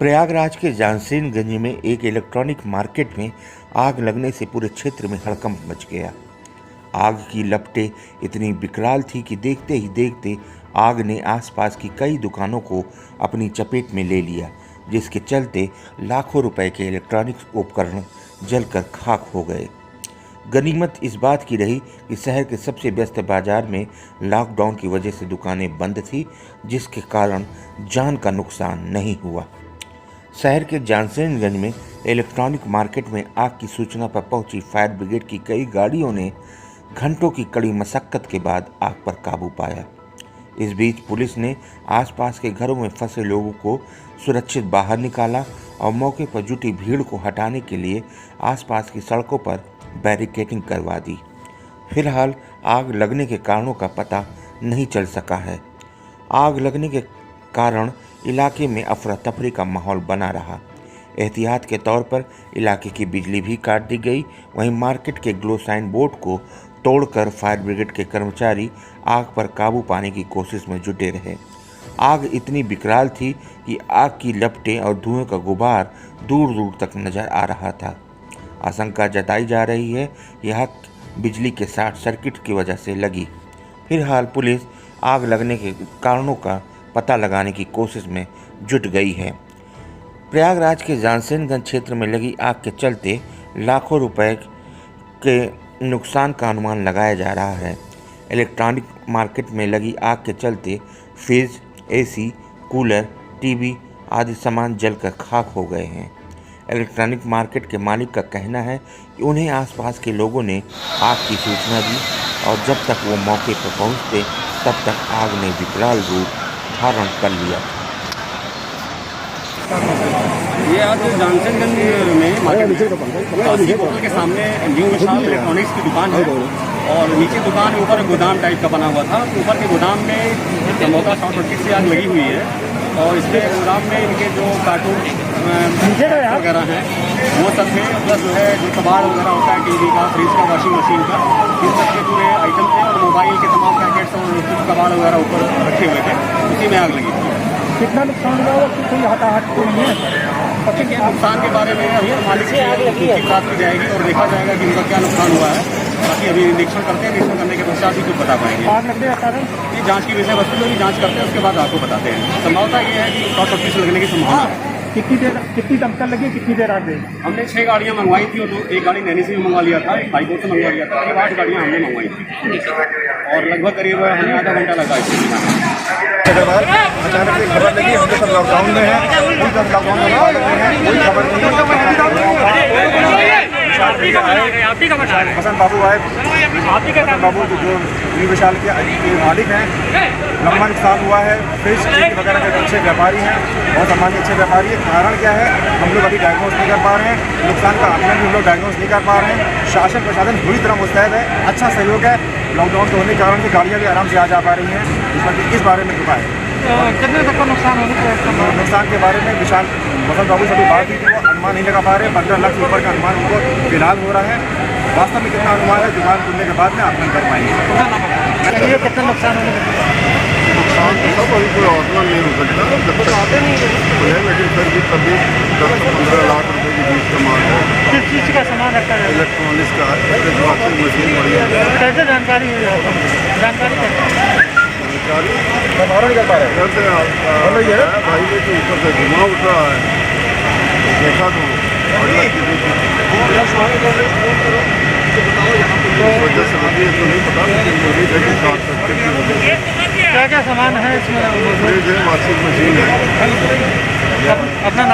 प्रयागराज के जानसेनगंज में एक इलेक्ट्रॉनिक मार्केट में आग लगने से पूरे क्षेत्र में हड़कंप मच गया। आग की लपटें इतनी विकराल थी कि देखते ही देखते आग ने आसपास की कई दुकानों को अपनी चपेट में ले लिया, जिसके चलते लाखों रुपए के इलेक्ट्रॉनिक उपकरण जलकर खाक हो गए। गनीमत इस बात की रही कि शहर के सबसे व्यस्त बाजार में लॉकडाउन की वजह से दुकानें बंद थी, जिसके कारण जान का नुकसान नहीं हुआ। शहर के जानसेनगंज में इलेक्ट्रॉनिक मार्केट में आग की सूचना पर पहुंची फायर ब्रिगेड की कई गाड़ियों ने घंटों की कड़ी मशक्कत के बाद आग पर काबू पाया। इस बीच पुलिस ने आसपास के घरों में फंसे लोगों को सुरक्षित बाहर निकाला और मौके पर जुटी भीड़ को हटाने के लिए आसपास की सड़कों पर बैरिकेडिंग करवा दी। फिलहाल आग लगने के कारणों का पता नहीं चल सका है। आग लगने के कारण इलाके में अफरा तफरी का माहौल बना रहा। एहतियात के तौर पर इलाके की बिजली भी काट दी गई। वहीं मार्केट के ग्लो साइन बोर्ड को तोड़कर फायर ब्रिगेड के कर्मचारी आग पर काबू पाने की कोशिश में जुटे रहे। आग इतनी विकराल थी कि आग की लपटें और धुएं का गुबार दूर दूर तक नजर आ रहा था। आशंका जताई जा रही है यह बिजली के शॉर्ट सर्किट की वजह से लगी। फिलहाल पुलिस आग लगने के कारणों का पता लगाने की कोशिश में जुट गई है। प्रयागराज के जानसेनगंज क्षेत्र में लगी आग के चलते लाखों रुपए के नुकसान का अनुमान लगाया जा रहा है। इलेक्ट्रॉनिक मार्केट में लगी आग के चलते फ्रिज, एसी, कूलर, टीवी आदि सामान जलकर खाक हो गए हैं। इलेक्ट्रॉनिक मार्केट के मालिक का कहना है कि उन्हें आसपास के लोगों ने आग की सूचना दी और जब तक वो मौके पर पहुंचते तब तक आग ने विकराल रूप धारण कर लिया। ये आज जानसेनगंज में मार्केट होटल के सामने न्यू विशाल इलेक्ट्रॉनिक्स की दुकान है और नीचे दुकान के ऊपर गोदाम टाइप का बना हुआ था। ऊपर के गोदाम में संभवतः शॉर्ट सर्किट से आग लगी हुई है और इसके गोदाम में इनके जो कार्टून वगैरह हैं वो सब थे, प्लस जो है जो कबाड़ वगैरह होता है टीवी का, फ्रिज का, वॉशिंग मशीन का, इन सब के पूरे आइटम थे और मोबाइल के तमाम पैकेट्स और कुछ कबाड़ वगैरह ऊपर रखे हुए थे। उसी में आग लगी थी। कितना नुकसान हुआ और कोई हताहत कोई नहीं है? देखिए नुकसान के बारे में अभी मालिक से बात की जाएगी और देखा जाएगा कि उनका क्या नुकसान हुआ है। बाकी अभी निरीक्षण करते हैं, निरीक्षण करने के पश्चात ही कुछ बता पाएंगे। आग लगने का कारण ये जांच की विषय वस्तु की जांच करते हैं, उसके बाद आपको बताते हैं। संभावना ये है कि शॉर्ट सर्किट से लगने की संभावना है। कितनी दमकल लगी, कितनी देर आग गई? हमने 6 गाड़ियाँ मंगवाई थी और एक गाड़ी नैनी से भी मंगवा लिया था, एक हाईकोर्ट से मंगवा लिया था। करीब 8 गाड़ियाँ हमने मंगवाई थी और लगभग करीब हमें आधा घंटा लगा इसमें। अचानक से खबर लगी, हम तो सब लॉकडाउन में हैं, कोई सब लॉकडाउन में कोई खबर नहीं है। हसन बाबू आए, हसन बाबू जो न्यू विशाल के मालिक हैं, लंबा नुकसान हुआ है। फ्रिज वगैरह के अच्छे व्यापारी हैं, बहुत सामान्य अच्छे व्यापारी है। कारण क्या है हम लोग अभी डायग्नोस नहीं कर पा रहे हैं, नुकसान का आकलन भी हम लोग डायग्नोस नहीं कर पा रहे हैं। शासन प्रशासन पूरी तरह मुस्तैद है, अच्छा सहयोग है। लॉकडाउन के होने के कारण से गाड़ियाँ भी आराम से आ जा पा रही हैं। इस बारे में कृपा है कितने तक का नुकसान होने का? नुकसान के बारे में विशाल हसन बाबू से बात की थी, वो अनुमान नहीं लगा पा रहे। 15 लाख से ऊपर का अनुमान उनको फिलहाल हो रहा है। वास्तव में कितना अनुमान है दुकान खुलने के बाद में आकलन कर पाएंगे। कितना नुकसान होने का? नुकसान तो सब अभी कोई आकलन नहीं हो सकता, जब तक आते नहीं है, लेकिन फिर भी कभी 10 से 15 लाख रुपए के बीच का माल है। किस चीज़ का सामान रखा है? इलेक्ट्रॉनिक्स का वॉशिंग मशीन बढ़िया कैसे जानकारी हुई है? जानकारी नहीं कर पा रहे हैं। भाई ने जो ऊपर से धुआं उठ रहा है देखा तो वजह से अभी तो नहीं पता, लेकिन शॉर्ट सर्किट की वजह से क्या क्या सामान है इसमें? फ्रिज है, वॉशिंग मशीन है। अपना